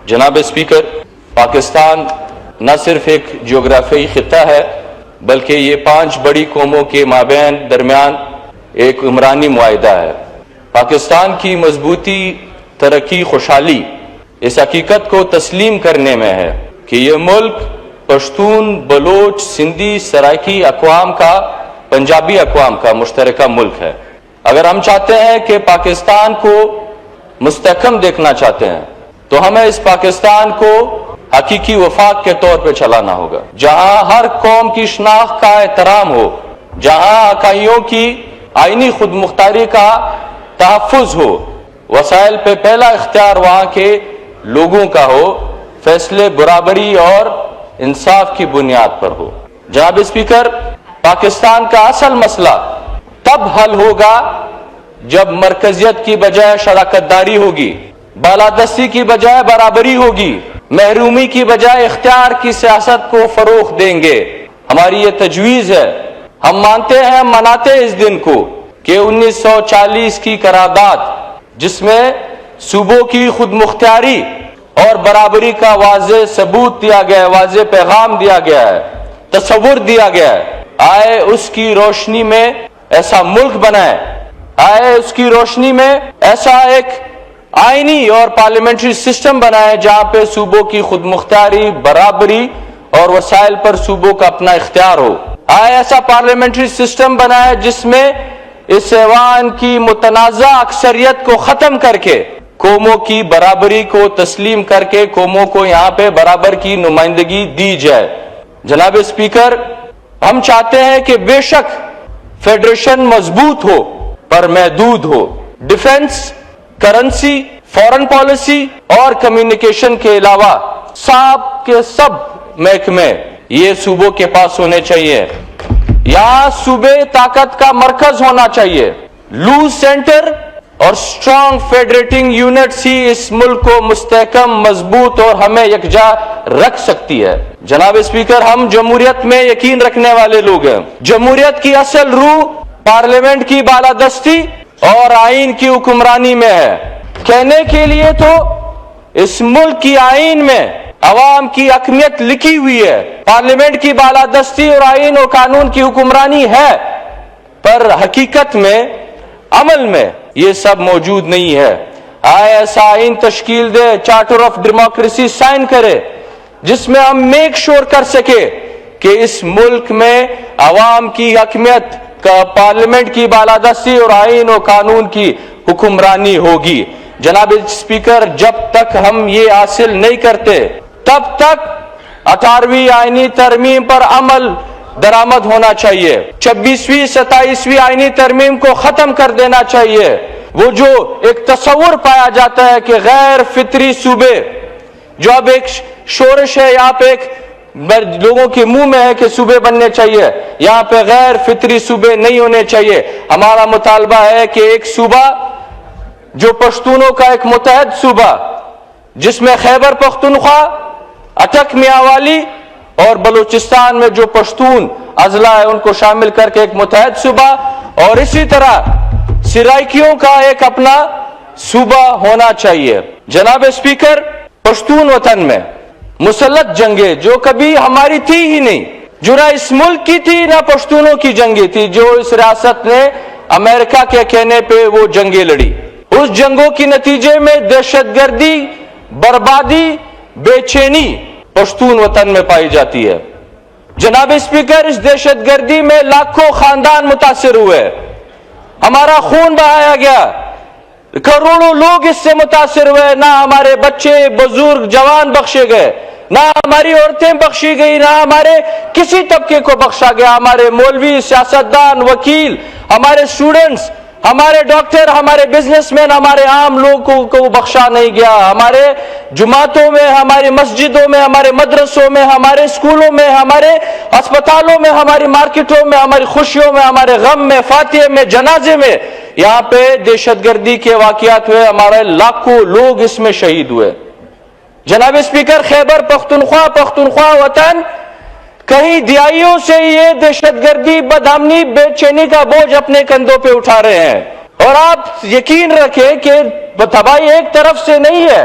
جناب اسپیکر، پاکستان نہ صرف ایک جغرافیائی خطہ ہے بلکہ یہ 5 بڑی قوموں کے درمیان ایک عمرانی معاہدہ ہے۔ پاکستان کی مضبوطی، ترقی، خوشحالی اس حقیقت کو تسلیم کرنے میں ہے کہ یہ ملک پشتون، بلوچ، سندھی، سرائکی اقوام کا، پنجابی اقوام کا مشترکہ ملک ہے۔ اگر ہم چاہتے ہیں کہ پاکستان کو مستحکم دیکھنا چاہتے ہیں تو ہمیں اس پاکستان کو حقیقی وفاق کے طور پہ چلانا ہوگا، جہاں ہر قوم کی شناخت کا احترام ہو، جہاں اکائیوں کی آئینی خود مختاری کا تحفظ ہو، وسائل پہ پہلا اختیار وہاں کے لوگوں کا ہو، فیصلے برابری اور انصاف کی بنیاد پر ہو۔ جناب اسپیکر، پاکستان کا اصل مسئلہ تب حل ہوگا جب مرکزیت کی بجائے شراکت داری ہوگی، بالادستی کی بجائے برابری ہوگی، محرومی کی بجائے اختیار کی سیاست کو فروغ دیں گے۔ ہماری یہ تجویز ہے، ہم مانتے ہیں، مناتے اس دن کو کہ 1940 کی قرارداد جس میں صوبوں کی خود مختاری اور برابری کا واضح ثبوت دیا گیا ہے، واضح پیغام دیا گیا ہے، تصور دیا گیا ہے، آئے اس کی روشنی میں ایسا ملک بنائے، آئے اس کی روشنی میں ایسا ایک آئینی اور پارلیمنٹری سسٹم بنائے جہاں پہ صوبوں کی خود مختاری، برابری اور وسائل پر صوبوں کا اپنا اختیار ہو۔ آئے ایسا پارلیمنٹری سسٹم بنائے جس میں اس ایوان کی متنازع اکثریت کو ختم کر کے قوموں کی برابری کو تسلیم کر کے قوموں کو یہاں پہ برابر کی نمائندگی دی جائے۔ جناب اسپیکر، ہم چاہتے ہیں کہ بے شک فیڈریشن مضبوط ہو پر محدود ہو۔ ڈیفنس، کرنسی، فورن پالیسی اور کمیونیکیشن کے علاوہ سب کے سب محکمے یہ صوبوں کے پاس ہونے چاہیے۔ یہاں صوبے طاقت کا مرکز ہونا چاہیے۔ لوز سینٹر اور اسٹرانگ فیڈریٹنگ یونٹس ہی اس ملک کو مستحکم، مضبوط اور ہمیں یکجا رکھ سکتی ہے۔ جناب اسپیکر، ہم جمہوریت میں یقین رکھنے والے لوگ ہیں۔ جمہوریت کی اصل روح پارلیمنٹ کی بالادستی اور آئین کی حکمرانی میں ہے۔ کہنے کے لیے تو اس ملک کی آئین میں عوام کی حکمیت لکھی ہوئی ہے، پارلیمنٹ کی بالادستی اور آئین و قانون کی حکمرانی ہے، پر حقیقت میں، عمل میں یہ سب موجود نہیں ہے۔ آئے ایسا آئین تشکیل دے، چارٹر آف ڈیموکریسی سائن کرے جس میں ہم میک شور کر سکے کہ اس ملک میں عوام کی حکمیت کا پارلیمنٹ کی بالادستی اور آئین و قانون کی حکمرانی ہوگی۔ جناب اسپیکر، جب تک ہم یہ حاصل نہیں کرتے تب تک 18ویں آئینی ترمیم پر عمل درآمد ہونا چاہیے۔ 26ویں 27ویں آئینی ترمیم کو ختم کر دینا چاہیے۔ وہ جو ایک تصور پایا جاتا ہے کہ غیر فطری صوبے، جو اب ایک شورش ہے یہاں پہ، ایک لوگوں کے منہ میں ہے کہ صوبے بننے چاہیے، یہاں پہ غیر فطری صوبے نہیں ہونے چاہیے۔ ہمارا مطالبہ ہے کہ ایک صوبہ جو پشتونوں کا ایک متحد صوبہ، جس میں خیبر پختونخوا، اٹک میاوالی اور بلوچستان میں جو پشتون اضلاع ہے ان کو شامل کر کے ایک متحد صوبہ، اور اسی طرح سرائکیوں کا ایک اپنا صوبہ ہونا چاہیے۔ جناب اسپیکر، پشتون وطن میں مسلط جنگیں جو کبھی ہماری تھی ہی نہیں، جو نہ اس ملک کی تھی نہ پشتونوں کی جنگیں تھی، جو اس ریاست نے امریکہ کے کہنے پہ وہ جنگیں لڑی، اس جنگوں کی نتیجے میں دہشت گردی، بربادی، بے چینی پشتون وطن میں پائی جاتی ہے۔ جناب اسپیکر، اس دہشت گردی میں لاکھوں خاندان متاثر ہوئے، ہمارا خون بہایا گیا، کروڑوں لوگ اس سے متاثر ہوئے، نہ ہمارے بچے، بزرگ، جوان بخشے گئے، نہ ہماری عورتیں بخشی گئی، نہ ہمارے کسی طبقے کو بخشا گیا، ہمارے مولوی، سیاستدان، وکیل، ہمارے اسٹوڈنٹس، ہمارے ڈاکٹر، ہمارے بزنس مین، ہمارے عام لوگوں کو بخشا نہیں گیا۔ ہمارے جماعتوں میں، ہماری مسجدوں میں، ہمارے مدرسوں میں، ہمارے اسکولوں میں، ہمارے ہسپتالوں میں، ہماری مارکیٹوں میں، ہماری خوشیوں میں، ہمارے غم میں، فاتحے میں، جنازے میں یہاں پہ دہشت گردی کے واقعات ہوئے، ہمارے لاکھوں لوگ اس میں شہید ہوئے۔ جناب اسپیکر، خیبر پختونخوا وطن کہیں دہائیوں سے یہ دہشت گردی، بدامنی، بے چینی کا بوجھ اپنے کندھوں پہ اٹھا رہے ہیں، اور آپ یقین رکھیں کہ تباہی ایک طرف سے نہیں ہے،